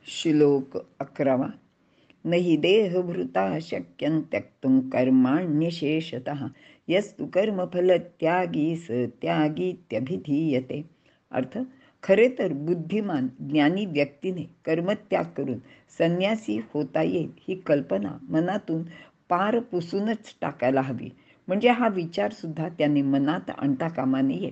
श्लोक 11. नहि देहभृता शक्यं त्यक्तुं कर्माण्यशेषतः यस्तु कर्मफलत्यागी स त्यागीत्यभिधीयते. अर्थ, खरे तर बुद्धिमान ज्ञानी व्यक्तीने कर्मत्याग करून संन्यासी होता येईल ही कल्पना मनातून पार पुसूनच टाकायला हवी. म्हणजे हा विचारसुद्धा त्याने मनात आणता कामा नये.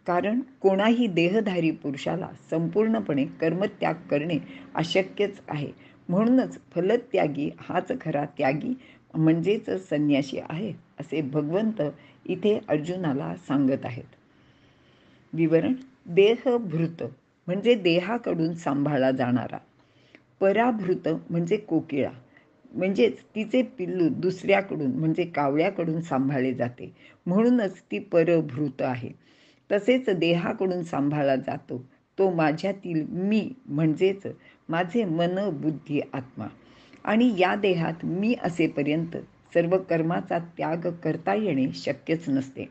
कारण कोणाही देहधारी पुरुषाला संपूर्णपणे कर्मत्याग करणे अशक्यच आहे. म्हणूनच फलत्यागी हाच खरा त्यागी म्हणजेच संन्यासी आहे असे भगवंत इथे अर्जुनाला सांगत आहेत. विवरण. देहभृत म्हणजे देहाकडून सांभाळला जाणारा. पराभृत म्हणजे कोकिळा, म्हणजेच तिचे पिल्लू दुसऱ्याकडून म्हणजे कावळ्याकडून सांभाळले जाते, म्हणूनच ती परभृत आहे. तसेच देहाकडून सांभाळला जातो तो माझ्यातील मी म्हणजेच माझे मन, बुद्धी, आत्मा. आणि या देहात मी असेपर्यंत सर्व कर्माचा त्याग करता येणे शक्यच नसते.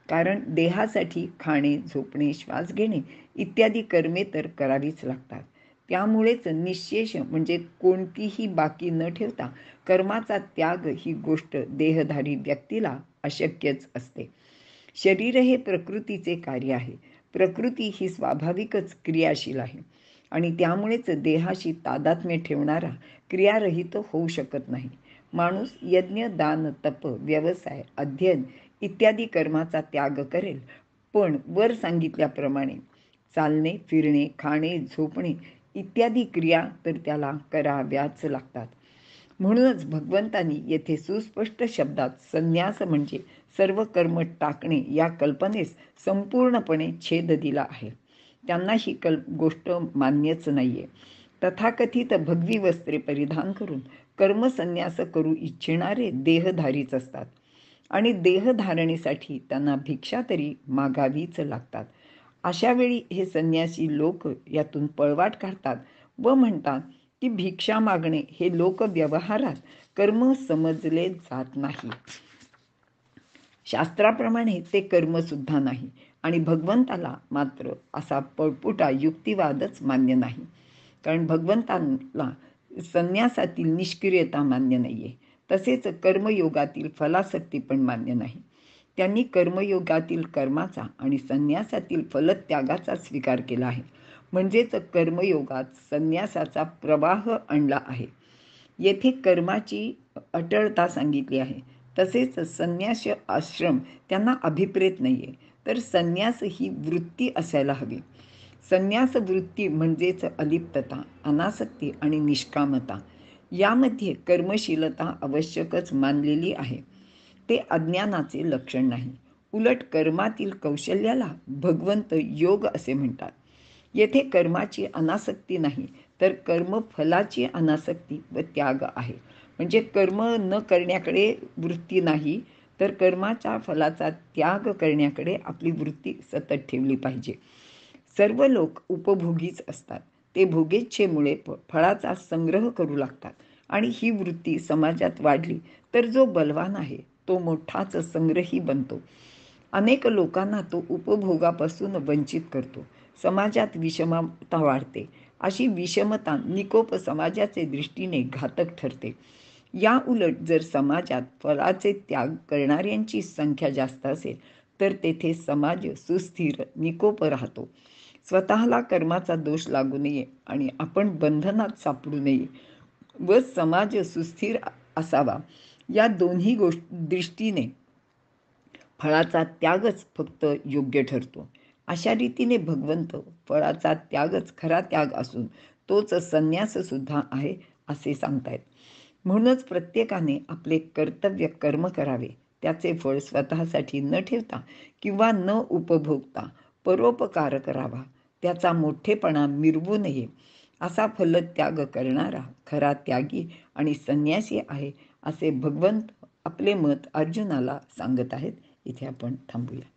कारण देहासाठी खाणे, झोपणे, श्वास घेणे इत्यादी कर्मे तर करावीच लागतात. त्यामुळेच निःशेष म्हणजे कोणतीही बाकी न ठेवता कर्माचा त्याग ही गोष्ट देहधारी व्यक्तीला अशक्यच असते. शरीर हे प्रकृतीचे कार्य आहे. प्रकृती ही स्वाभाविकच क्रियाशील आहे आणि त्यामुळेच देहाशी तादात्म्य ठेवणारा क्रियारहित होऊ शकत नाही. माणूस यज्ञ, दान, तप, व्यवसाय, अध्ययन इत्यादी कर्माचा त्याग करेल, पण वर सांगितल्याप्रमाणे चालणे, फिरणे, खाणे, झोपणे इत्यादी क्रिया तर त्याला कराव्याच लागतात. म्हणूनच भगवंतांनी येथे सुस्पष्ट शब्दात संन्यास म्हणजे सर्व कर्म टाकणे या कल्पनेस संपूर्णपणे छेद दिला आहे. त्यांना ही गोष्ट मान्यच नाहीये. तथाकथित भगवी वस्त्रे परिधान करून कर्मसन्यास करू इच्छिणारे देहधारीच असतात आणि देहधारणेसाठी त्यांना भिक्षा तरी मागावीच लागतात. अशा वेळी हे संन्यासी लोक यातून पळवाट काढतात व म्हणतात की भिक्षा मागणे हे लोकव्यवहारात कर्म समजले जात नाही. शास्त्राप्रमाणे ते कर्मसुद्धा नाही आणि भगवंताला मात्र असा पळपुटा युक्तिवादच मान्य नाही. कारण भगवंताला संन्यासातील निष्क्रियता मान्य नाहीये. तसेच कर्मयोगातील फलासक्ती पण मान्य नाही. त्यांनी कर्मयोगातील कर्माचा आणि संन्यासातील फलत्यागाचा स्वीकार केला आहे. म्हणजेच कर्मयोगात संन्यासाचा प्रवाह आणला आहे. येथे कर्माची अटळता सांगितली आहे. तसेच संन्यास आश्रम त्यांना अभिप्रेत नाहीये, तर संन्यास ही वृत्ती असायला हवी. संन्यास वृत्ती म्हणजेच अलिप्तता, अनासक्ती आणि निष्कामता. यामध्ये कर्मशीलता आवश्यकच मानलेली आहे. ते अज्ञानाचे लक्षण नाही. उलट कर्मातील कौशल्याला भगवंत योग असे म्हणतात. येथे कर्माची अनासक्ती नाही, तर कर्मफलाची अनासक्ती व त्याग आहे. म्हणजे कर्म न करण्याकडे वृत्ती नाही, तर कर्माच्या फलाचा त्याग करण्याकडे आपली वृत्ती सतत ठेवली पाहिजे. सर्व लोक उपभोगीच असतात. ते भोगेच्छेमुळे फळाचा संग्रह करू लागतात आणि ही वृत्ती समाजात वाढली तर जो बलवान आहे तो मोठाच संग्रही बनतो. अनेक लोकांना तो उपभोगापासून वंचित करतो. समाजात विषमता वाढते. अशी विषमता निकोप समाजाचे दृष्टीने घातक ठरते. या उलट जर समाजात फळाचे त्याग करणाऱ्यांची संख्या जास्त असेल तर तेथे समाज सुस्थिर, निकोप राहतो. स्वतःला कर्माचा दोष लागू नये आणि आपण बंधनात सापडू नये व समाज सुस्थिर असावा, या दोन्ही दृष्टीने फळाचा त्यागच फक्त योग्य ठरतो. अशा रीतीने भगवंत फळाचा त्यागच खरा त्याग असून तोच संन्यास सुद्धा आहे असे सांगतायत. म्हणूनच प्रत्येकाने आपले कर्तव्य कर्म करावे. त्याचे फळ स्वतःसाठी न ठेवता किंवा न उपभोगता परोपकार करावा. त्याचा मोठेपणा मिरवू नये. असा फलत्याग करणारा खरा त्यागी आणि संन्यासी आहे असे भगवंत आपले मत अर्जुनाला सांगत आहेत. इथे आपण थांबूया.